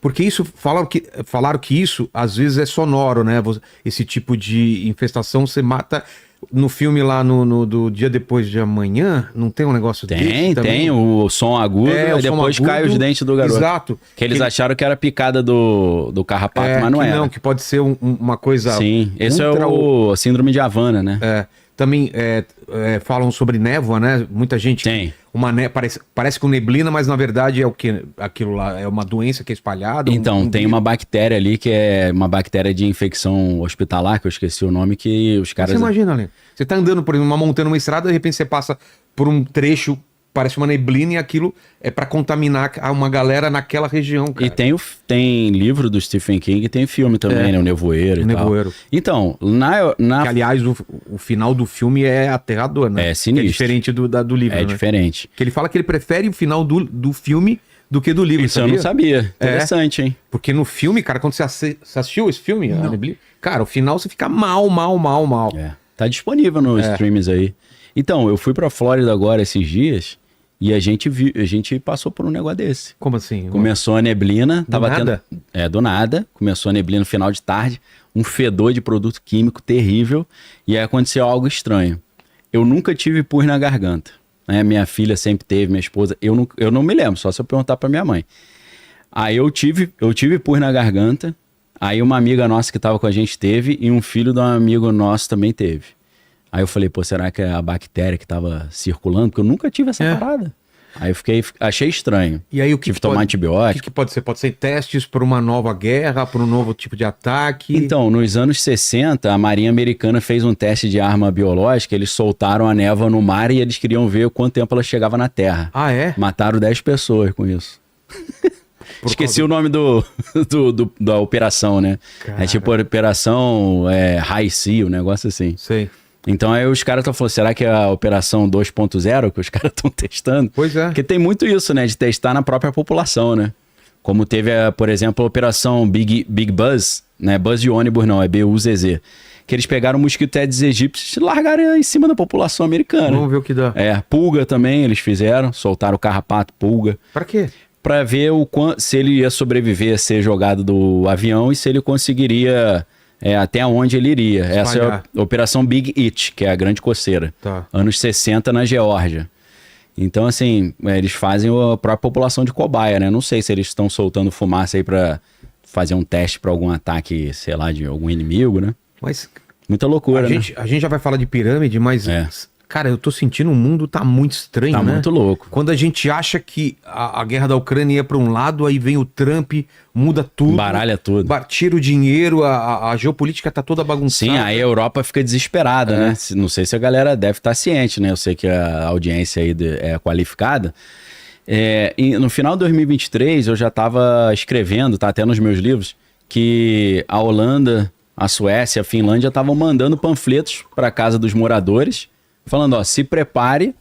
Porque isso, falaram que isso às vezes é sonoro, né? Esse tipo de infestação você mata. No filme lá do Dia Depois de Amanhã, não tem um negócio desse também? Tem o som agudo e depois cai os dentes do garoto. Exato. Que eles acharam que era picada do carrapato, mas não era. Não, que pode ser uma coisa... Sim, esse é o síndrome de Havana, né? Também falam sobre névoa, né? Muita gente... Tem. Parece com neblina, mas na verdade é o que? Aquilo lá é uma doença que é espalhada? Então, tem uma bactéria ali que é uma bactéria de infecção hospitalar, que eu esqueci o nome, que os caras... Você imagina, Lê, você tá andando por uma montanha, uma estrada, de repente você passa por um trecho, parece uma neblina, e aquilo é pra contaminar uma galera naquela região, cara. E tem livro do Stephen King e tem filme também, né? O Nevoeiro e Nevoeiro. tal. Então, Que, aliás, o final do filme é aterrador, né? É sinistro. Que é diferente do livro, É né? diferente. Que ele fala que ele prefere o final do filme do que do livro, Isso eu não sabia. Interessante, hein? Porque no filme, cara, quando você assistiu esse filme, a Neblina, cara, o final você fica mal. Tá disponível nos streams aí. Então, eu fui pra Flórida agora esses dias e a gente passou por um negócio desse. Como assim? Começou a neblina. Do nada? Do nada. Começou a neblina no final de tarde. Um fedor de produto químico terrível. E aí aconteceu algo estranho. Eu nunca tive pus na garganta. Né? Minha filha sempre teve, minha esposa. Eu não me lembro, só se eu perguntar pra minha mãe. Aí eu tive pus na garganta. Aí uma amiga nossa que tava com a gente teve. E um filho de um amigo nosso também teve. Aí eu falei, pô, será que é a bactéria que tava circulando? Porque eu nunca tive essa parada. Aí eu achei estranho. E aí o que tive que tomar antibiótico. O que pode ser? Pode ser testes para uma nova guerra, para um novo tipo de ataque? Então, nos anos 60, a Marinha Americana fez um teste de arma biológica, eles soltaram a névoa no mar e eles queriam ver quanto tempo ela chegava na Terra. Ah, é? Mataram 10 pessoas com isso. Esqueci o nome da operação, né? Cara. É tipo a operação High Sea, um negócio assim. Sei. Então aí os caras estão falando, será que é a operação 2.0 que os caras estão testando? Pois é. Porque tem muito isso, né? De testar na própria população, né? Como teve, por exemplo, a operação Big Buzz, né? Buzz de ônibus não, é BUZZ. Que eles pegaram mosquito Aedes aegypti e largaram em cima da população americana. Vamos ver o que dá. Pulga também eles fizeram, soltaram o carrapato, pulga. Pra quê? Pra ver se ele ia sobreviver a ser jogado do avião e se ele conseguiria... até onde ele iria. Espalhar. Essa é a Operação Big Itch, que é a grande coceira. Tá. Anos 60 na Geórgia. Então, assim, eles fazem a própria população de cobaia, né? Não sei se eles estão soltando fumaça aí pra fazer um teste pra algum ataque, sei lá, de algum inimigo, né? Mas muita loucura, né? A gente já vai falar de pirâmide, mas... Cara, eu tô sentindo o mundo tá muito estranho, né? Tá muito louco. Quando a gente acha que a guerra da Ucrânia ia para um lado, aí vem o Trump, muda tudo. Baralha tudo. Tira o dinheiro, a geopolítica tá toda bagunçada. Sim, aí a Europa fica desesperada, né? Não sei se a galera deve estar ciente, né? Eu sei que a audiência aí é qualificada. E no final de 2023, eu já tava escrevendo, tá até nos meus livros, que a Holanda, a Suécia, a Finlândia estavam mandando panfletos para casa dos moradores, falando, se prepare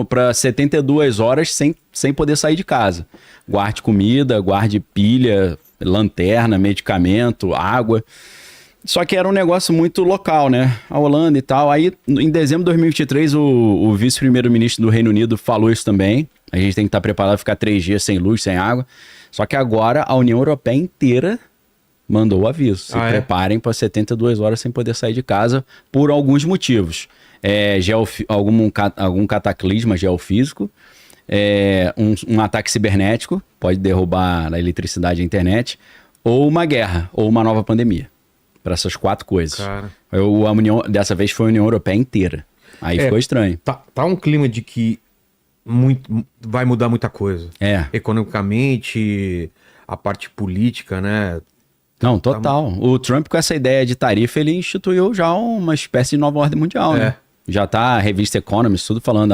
para 72 horas sem poder sair de casa. Guarde comida, guarde pilha, lanterna, medicamento, água. Só que era um negócio muito local, né? A Holanda e tal. Aí, em dezembro de 2023, o vice-primeiro-ministro do Reino Unido falou isso também. A gente tem que estar preparado para ficar 3 dias sem luz, sem água. Só que agora a União Europeia inteira mandou o aviso. Se preparem para 72 horas sem poder sair de casa por alguns motivos. Algum cataclisma geofísico, um ataque cibernético, pode derrubar a eletricidade e a internet, ou uma guerra, ou uma nova pandemia. Para essas 4 coisas. Cara. Dessa vez foi a União Europeia inteira. Aí ficou estranho. Tá um clima de que vai mudar muita coisa. Economicamente, a parte política, né? Não, total. O Trump, com essa ideia de tarifa, ele instituiu já uma espécie de nova ordem mundial, né? Já tá a revista Economist, tudo falando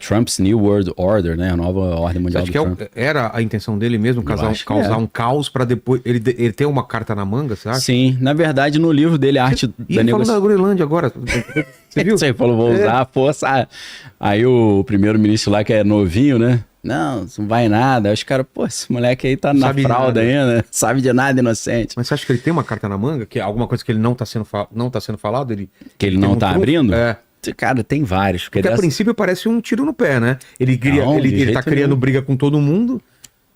Trump's New World Order, né? A nova ordem mundial do Trump. Era a intenção dele mesmo causar um caos para depois ele ter uma carta na manga, você acha? Sim, na verdade, no livro dele, A Arte da Negociação... falando da Groenlândia agora, você viu? Você falou, vou usar a força. Aí o primeiro-ministro lá, que é novinho, né? Não vai nada. Aí os caras, esse moleque aí tá na fralda ainda, sabe de nada, inocente. Mas você acha que ele tem uma carta na manga? Que é alguma coisa que ele não tá sendo falado? Que ele não tá abrindo? Cara, tem vários. Porque a princípio parece um tiro no pé, né? Ele tá criando briga com todo mundo.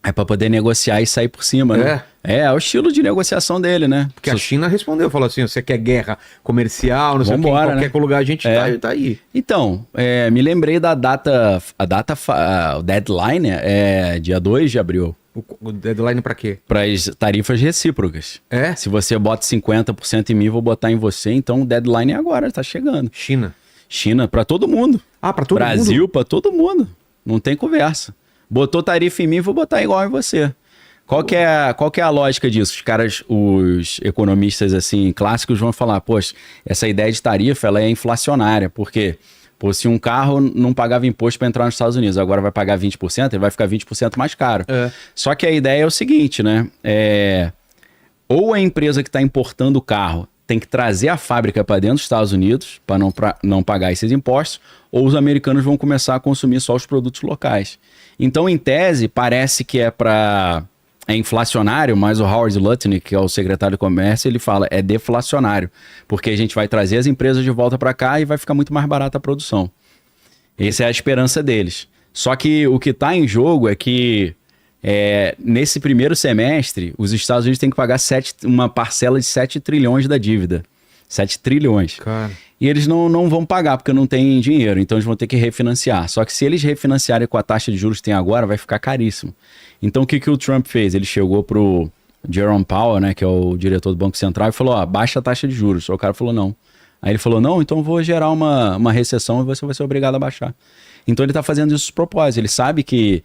É para poder negociar e sair por cima, né? É o estilo de negociação dele, né? Porque a China respondeu, falou assim, você quer guerra comercial, não sei o que, em Vambora, qualquer né? lugar a gente tá aí. Então, me lembrei da data, o deadline é dia 2 de abril. O deadline pra quê? Para as tarifas recíprocas. É? Se você bota 50% em mim, vou botar em você, então o deadline é agora, tá chegando. China, para todo mundo. Ah, pra todo mundo? Brasil, para todo mundo. Não tem conversa. Botou tarifa em mim, vou botar igual em você. Qual que é a lógica disso? Os caras, os economistas assim clássicos vão falar, poxa, essa ideia de tarifa ela é inflacionária, porque se um carro não pagava imposto para entrar nos Estados Unidos, agora vai pagar 20%, ele vai ficar 20% mais caro. Só que a ideia é o seguinte, né? Ou a empresa que está importando o carro tem que trazer a fábrica para dentro dos Estados Unidos para não pagar esses impostos, ou os americanos vão começar a consumir só os produtos locais. Então, em tese, parece que é inflacionário, mas o Howard Lutnick, que é o secretário de comércio, ele fala é deflacionário, porque a gente vai trazer as empresas de volta para cá e vai ficar muito mais barata a produção. Essa é a esperança deles. Só que o que está em jogo é que nesse primeiro semestre, os Estados Unidos têm que pagar uma parcela de 7 trilhões da dívida. 7 trilhões. Cara. E eles não vão pagar porque não tem dinheiro, então eles vão ter que refinanciar. Só que se eles refinanciarem com a taxa de juros que tem agora, vai ficar caríssimo. Então o que o Trump fez? Ele chegou pro Jerome Powell, né, que é o diretor do Banco Central, e falou, baixa a taxa de juros. O cara falou, não. Aí ele falou, não, então vou gerar uma recessão e você vai ser obrigado a baixar. Então ele está fazendo isso de propósito. Ele sabe que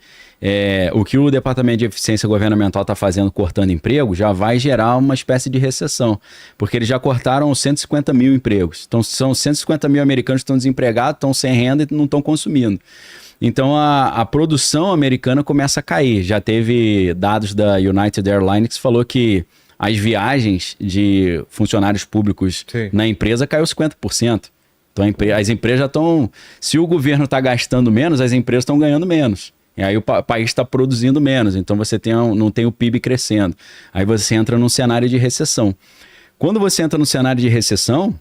o que o Departamento de Eficiência Governamental está fazendo, cortando emprego, já vai gerar uma espécie de recessão. Porque eles já cortaram 150 mil empregos. Então são 150 mil americanos que estão desempregados, estão sem renda e não estão consumindo. Então a produção americana começa a cair. Já teve dados da United Airlines que falou que as viagens de funcionários públicos na empresa caiu 50%. Então as empresas já estão... Se o governo está gastando menos, as empresas estão ganhando menos. E aí o país está produzindo menos. Então você não tem o PIB crescendo. Aí você entra num cenário de recessão. Quando você entra no cenário de recessão,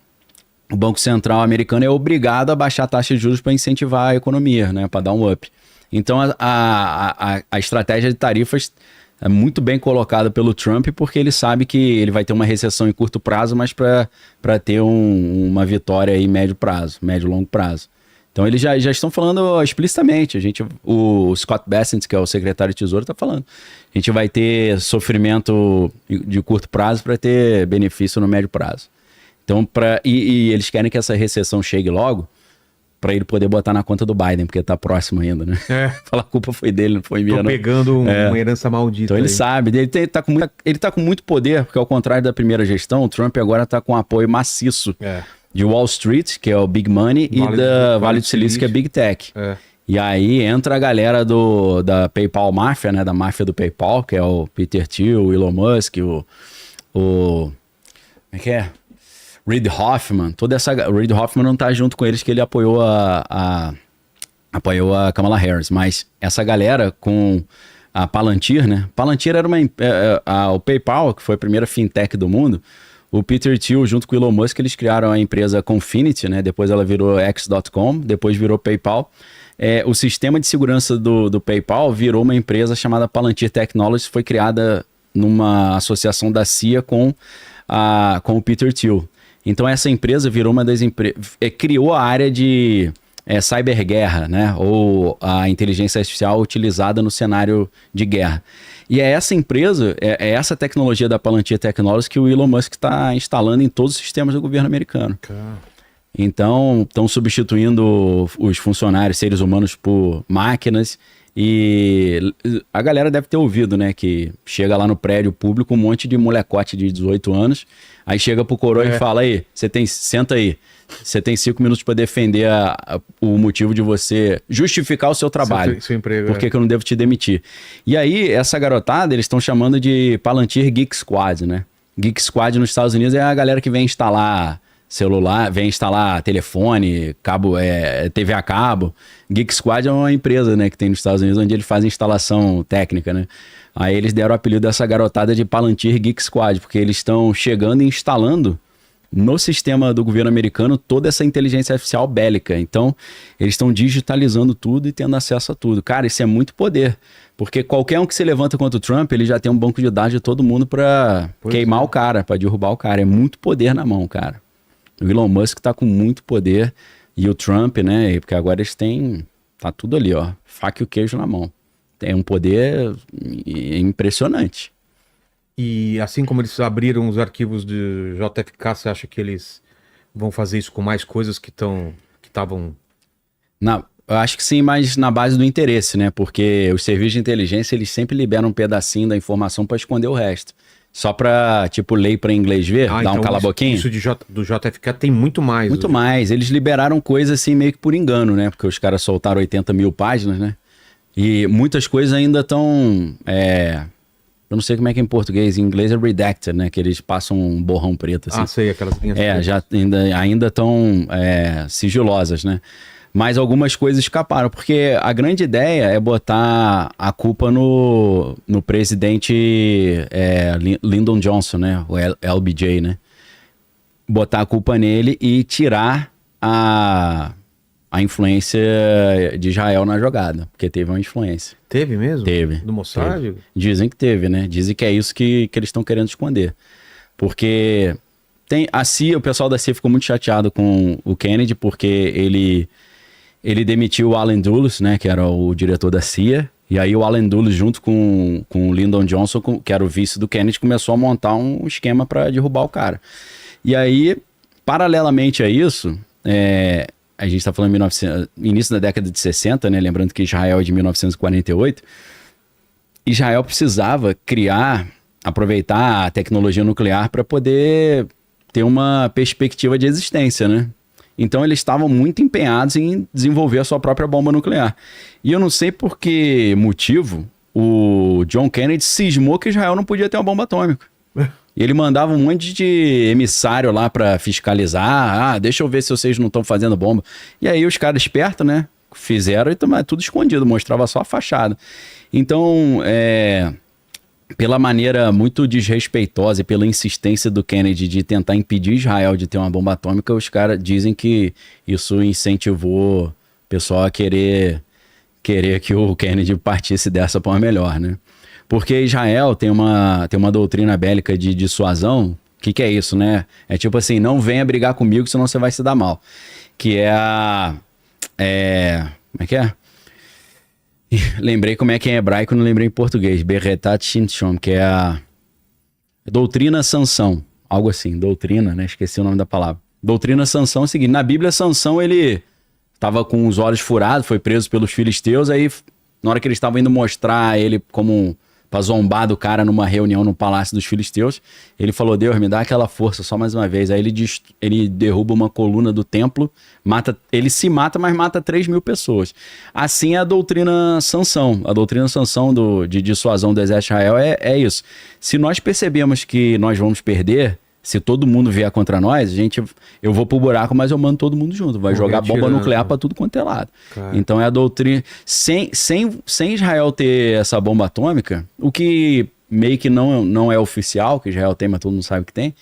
o Banco Central americano é obrigado a baixar a taxa de juros para incentivar a economia, né? Para dar um up. Então a estratégia de tarifas é muito bem colocada pelo Trump, porque ele sabe que ele vai ter uma recessão em curto prazo, mas para ter uma vitória em médio e longo prazo. Então eles já estão falando explicitamente. O Scott Bessent, que é o secretário de Tesouro, está falando. A gente vai ter sofrimento de curto prazo para ter benefício no médio prazo. Então, e eles querem que essa recessão chegue logo, para ele poder botar na conta do Biden, porque tá próximo ainda, né? Fala, a culpa foi dele, não foi minha. Tô pegando uma herança maldita. Então ele sabe, ele tá com muito poder, porque ao contrário da primeira gestão, o Trump agora tá com apoio maciço de Wall Street, que é o Big Money, e da Vale do Silício, que é Big Tech. E aí entra a galera da PayPal Máfia, né? Da máfia do PayPal, que é o Peter Thiel, o Elon Musk, como é que é? Reid Hoffman, o Reid Hoffman não tá junto com eles, que ele apoiou apoiou a Kamala Harris, mas essa galera com a Palantir, né? Palantir era o PayPal, que foi a primeira fintech do mundo. O Peter Thiel, junto com o Elon Musk, eles criaram a empresa Confinity, né? Depois ela virou X.com, depois virou PayPal. O sistema de segurança do PayPal virou uma empresa chamada Palantir Technologies, foi criada numa associação da CIA com o Peter Thiel. Então essa empresa virou uma das empresas, criou a área de cyberguerra, né? Ou a inteligência artificial utilizada no cenário de guerra. E é essa empresa, essa tecnologia da Palantir Technologies que o Elon Musk está instalando em todos os sistemas do governo americano. Então estão substituindo os funcionários, seres humanos, por máquinas. E a galera deve ter ouvido, né? Que chega lá no prédio público um monte de molecote de 18 anos. Aí chega pro coroa e fala, aí, senta aí. Você tem 5 minutos para defender o motivo de você justificar o seu trabalho. Seu emprego. Por que eu não devo te demitir? E aí, essa garotada, eles estão chamando de Palantir Geek Squad, né? Geek Squad nos Estados Unidos é a galera que vem instalar celular, vem instalar telefone, cabo, TV a cabo. Geek Squad é uma empresa, né, que tem nos Estados Unidos, onde eles fazem instalação técnica, né? Aí eles deram o apelido dessa garotada de Palantir Geek Squad, porque eles estão chegando e instalando no sistema do governo americano toda essa inteligência artificial bélica. Então, eles estão digitalizando tudo e tendo acesso a tudo. Cara, isso é muito poder. Porque qualquer um que se levanta contra o Trump, ele já tem um banco de dados de todo mundo pra queimar o cara, pra derrubar o cara. É muito poder na mão, cara. O Elon Musk tá com muito poder. E o Trump, né? Porque agora eles têm... Tá tudo ali, ó. Faca e o queijo na mão. Tem um poder impressionante. E assim como eles abriram os arquivos de JFK, você acha que eles vão fazer isso com mais coisas que estavam... Eu acho que sim, mas na base do interesse, né? Porque os serviços de inteligência, eles sempre liberam um pedacinho da informação para esconder o resto. Só pra, tipo, lei para inglês ver, dar então um cala-boquinho. Isso do JFK tem muito mais. Muito mais. Eles liberaram coisas assim meio que por engano, né? Porque os caras soltaram 80 mil páginas, né? E muitas coisas ainda estão... Eu não sei como é que é em português. Em inglês é redacted, né? Que eles passam um borrão preto, assim. Sei, aquelas linhas pretas. Já ainda estão sigilosas, né? Mas algumas coisas escaparam, porque a grande ideia é botar a culpa no presidente Lyndon Johnson, né? O LBJ, né? Botar a culpa nele e tirar a influência de Israel na jogada, porque teve uma influência. Teve mesmo? Teve. Do Mossad? Teve. Dizem que teve, né? Dizem que é isso que eles estão querendo esconder. Porque a CIA, o pessoal da CIA ficou muito chateado com o Kennedy, porque ele demitiu o Allen Dulles, né, que era o diretor da CIA, e aí o Allen Dulles, junto com o Lyndon Johnson, que era o vice do Kennedy, começou a montar um esquema para derrubar o cara. E aí, paralelamente a isso, a gente está falando início da década de 60, né, lembrando que Israel é de 1948, Israel precisava aproveitar a tecnologia nuclear para poder ter uma perspectiva de existência, né? Então eles estavam muito empenhados em desenvolver a sua própria bomba nuclear. E eu não sei por que motivo o John Kennedy cismou que Israel não podia ter uma bomba atômica. E ele mandava um monte de emissário lá para fiscalizar. Deixa eu ver se vocês não estão fazendo bomba. E aí os caras espertos, né? Fizeram e tudo escondido, mostrava só a fachada. Então, pela maneira muito desrespeitosa e pela insistência do Kennedy de tentar impedir Israel de ter uma bomba atômica, os caras dizem que isso incentivou o pessoal a querer que o Kennedy partisse dessa para uma melhor, né? Porque Israel tem uma doutrina bélica de dissuasão. O que é isso, né? É tipo assim, não venha brigar comigo, senão você vai se dar mal. Que é como é que é? Lembrei como é que é em hebraico, não lembrei em português. Beretat Shinshom, que é a doutrina Sansão. Algo assim, doutrina, né? Esqueci o nome da palavra. Doutrina Sansão é o seguinte, na Bíblia Sansão ele estava com os olhos furados, foi preso pelos filisteus, aí na hora que eles estavam indo mostrar ele como pra zombar do cara numa reunião no Palácio dos Filisteus, ele falou, Deus, me dá aquela força só mais uma vez. Aí ele derruba uma coluna do templo, ele se mata, mas mata 3.000 pessoas. Assim é a doutrina Sansão. A doutrina Sansão de dissuasão do exército de Israel é isso. Se nós percebemos que nós vamos perder, se todo mundo vier contra nós, eu vou pro buraco, mas eu mando todo mundo junto. Vai jogar bomba nuclear pra tudo quanto é lado. Cara. Então é a doutrina... Sem Israel ter essa bomba atômica, o que meio que não é oficial, que Israel tem, mas todo mundo sabe que tem,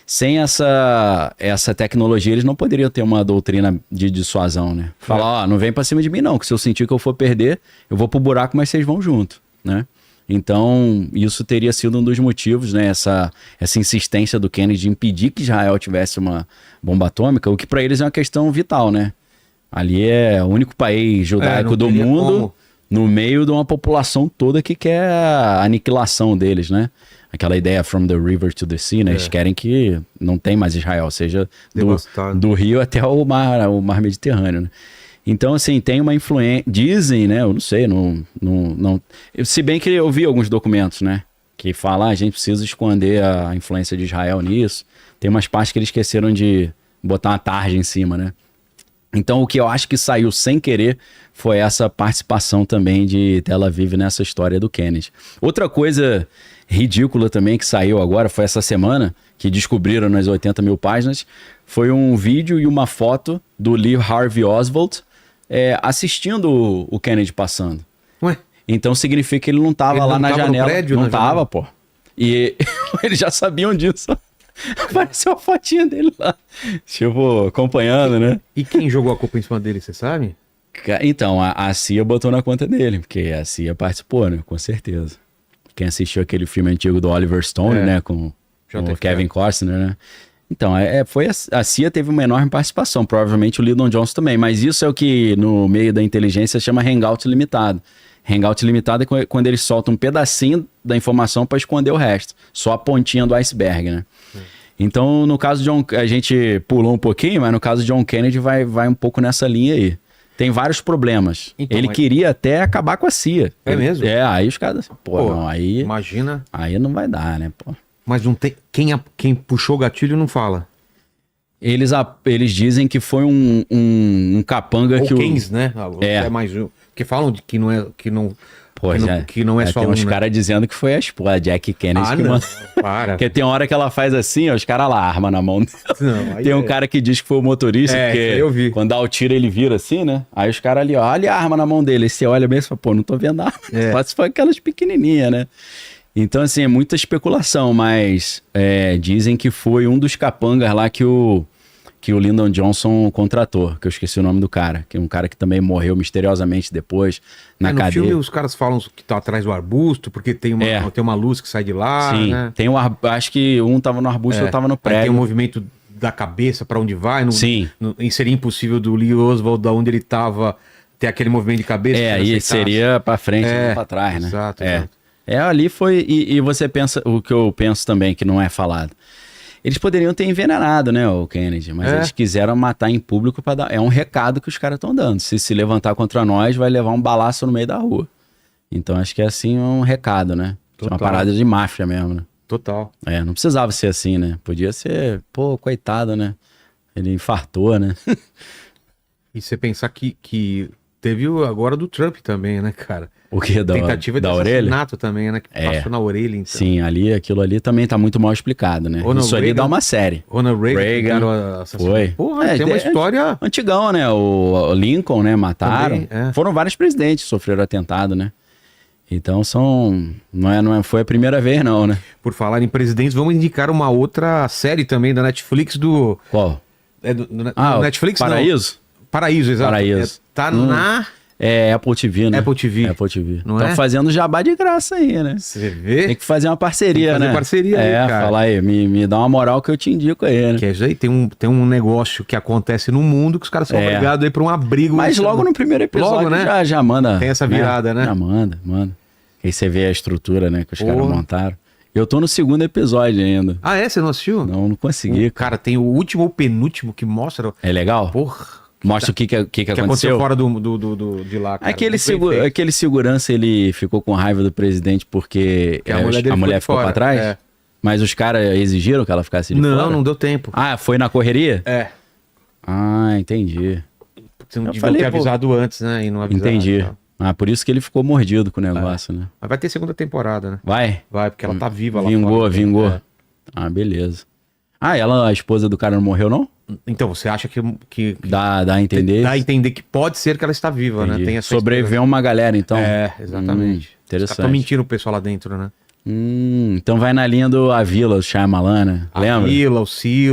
sem essa tecnologia, eles não poderiam ter uma doutrina de dissuasão, né? Falar, não vem pra cima de mim não, que se eu sentir que eu for perder, eu vou pro buraco, mas vocês vão junto, né? Então, isso teria sido um dos motivos, né? Essa insistência do Kennedy de impedir que Israel tivesse uma bomba atômica, o que para eles é uma questão vital, né? Ali é o único país judaico do mundo no meio de uma população toda que quer a aniquilação deles, né? Aquela ideia from the river to the sea, né? Eles querem que não tem mais Israel, seja do rio até o mar Mediterrâneo, né? Então, assim, tem uma influência... Dizem, né? Eu não sei, não... Se bem que eu vi alguns documentos, né? Que falam, a gente precisa esconder a influência de Israel nisso. Tem umas partes que eles esqueceram de botar uma tarja em cima, né? Então, o que eu acho que saiu sem querer foi essa participação também de Tel Aviv nessa história do Kennedy. Outra coisa ridícula também que saiu agora, foi essa semana, que descobriram nas 80 mil páginas, foi um vídeo e uma foto do Lee Harvey Oswald assistindo o Kennedy passando. Ué? Então significa que ele não tava lá na janela. No prédio, não tava, pô. E eles já sabiam disso. Apareceu a fotinha dele lá. Tipo, acompanhando, né? E quem jogou a culpa em cima dele, você sabe? Então, a CIA botou na conta dele, porque a CIA participou, né? Com certeza. Quem assistiu aquele filme antigo do Oliver Stone, né? Com o Kevin Costner, né? Então, a CIA teve uma enorme participação, provavelmente o Lyndon Johnson também, mas isso é o que no meio da inteligência chama hangout limitado. Hangout limitado é quando eles soltam um pedacinho da informação para esconder o resto, só a pontinha do iceberg, né? Então, no caso de John, a gente pulou um pouquinho, mas no caso de John Kennedy vai um pouco nessa linha aí. Tem vários problemas. Então, ele queria até acabar com a CIA. É mesmo? Aí os caras, não, aí... Imagina. Aí não vai dar, né, pô? Mas não tem... Quem puxou o gatilho não fala. Eles dizem que foi um capanga ou que Keynes, né? É mais um. Porque falam que não é... Que não é só tem uns caras dizendo que foi a Jack Kennedy que mandou. Para. Porque tem uma hora que ela faz assim, ó, os caras lá, arma na mão dela. Tem um cara que diz que foi o motorista, porque eu vi. Quando dá o tiro ele vira assim, né? Aí os caras ali, ó, olha a arma na mão dele. Aí você olha mesmo e fala, pô, não tô vendo a arma. Só se for aquelas pequenininhas, né? Então, assim, é muita especulação, mas dizem que foi um dos capangas lá que o Lyndon Johnson contratou, que eu esqueci o nome do cara, que é um cara que também morreu misteriosamente depois na cadeia. No filme os caras falam que tá atrás do arbusto, porque tem uma luz que sai de lá, sim, né? Tem acho que um tava no arbusto e outro tava no prédio. Aí tem um movimento da cabeça pra onde vai. Sim. E seria impossível do Lee Oswald, da onde ele tava, ter aquele movimento de cabeça. Aí seria pra frente e pra trás, né? Exato. Ali foi, e você pensa, o que eu penso também, que não é falado. Eles poderiam ter envenenado, né, o Kennedy, mas eles quiseram matar em público para dar... É um recado que os caras estão dando. Se levantar contra nós, vai levar um balaço no meio da rua. Então, acho que é assim um recado, né? É uma parada de máfia mesmo, né? Total. Não precisava ser assim, né? Podia ser, pô, coitado, né? Ele infartou, né? E você pensar que teve agora do Trump também, né, cara? O que? Tentativa de assassinato também, né? Que passou na orelha, então. Sim, aquilo ali também tá muito mal explicado, né? Isso ali dá uma série. Ronald Reagan foi. Porra, tem uma história... Antigão, né? O Lincoln, né? Mataram. Também, Foram vários presidentes que sofreram atentado, né? Então não foi a primeira vez, não, né? Por falar em presidentes, vamos indicar uma outra série também da Netflix do... Qual? Do Netflix, Paraíso? Não. Paraíso, exato. Paraíso. Tá na... Apple TV, né? Apple TV. Estão fazendo jabá de graça aí, né? Você vê? Tem que fazer uma parceria, né? Parceria aí, cara. Falar aí, me dá uma moral que eu te indico aí, né? Que é isso aí, tem um negócio que acontece no mundo que os caras são obrigados a ir pra um abrigo. Mas logo no primeiro episódio, né? Já manda. Tem essa virada, né? Já manda. Aí você vê a estrutura, né? Que os caras montaram. Eu tô no segundo episódio ainda. Ah, é? Você não assistiu? Não consegui. Cara, tem o último ou penúltimo que mostra... É legal? Porra... Mostra o que aconteceu fora de lá, cara. Aquele segurança, ele ficou com raiva do presidente porque a mulher ficou pra trás? Mas os caras exigiram que ela ficasse de fora? Não deu tempo. Foi na correria? Entendi. Você não devia ter avisado antes, né? E não avisaram. Entendi. Por isso que ele ficou mordido com o negócio, né? Mas vai ter segunda temporada, né? Vai, porque ela tá viva lá. Vingou. Beleza. A esposa do cara não morreu, não? Então, você acha que dá a entender? Dá a entender que pode ser que ela está viva, né? Tem essa sobreviveu uma galera, então. Exatamente. Interessante. Estão mentindo o pessoal lá dentro, né? Então vai na linha do A Vila, o Shyamalan, né? Lembra? A Vila, o Sil.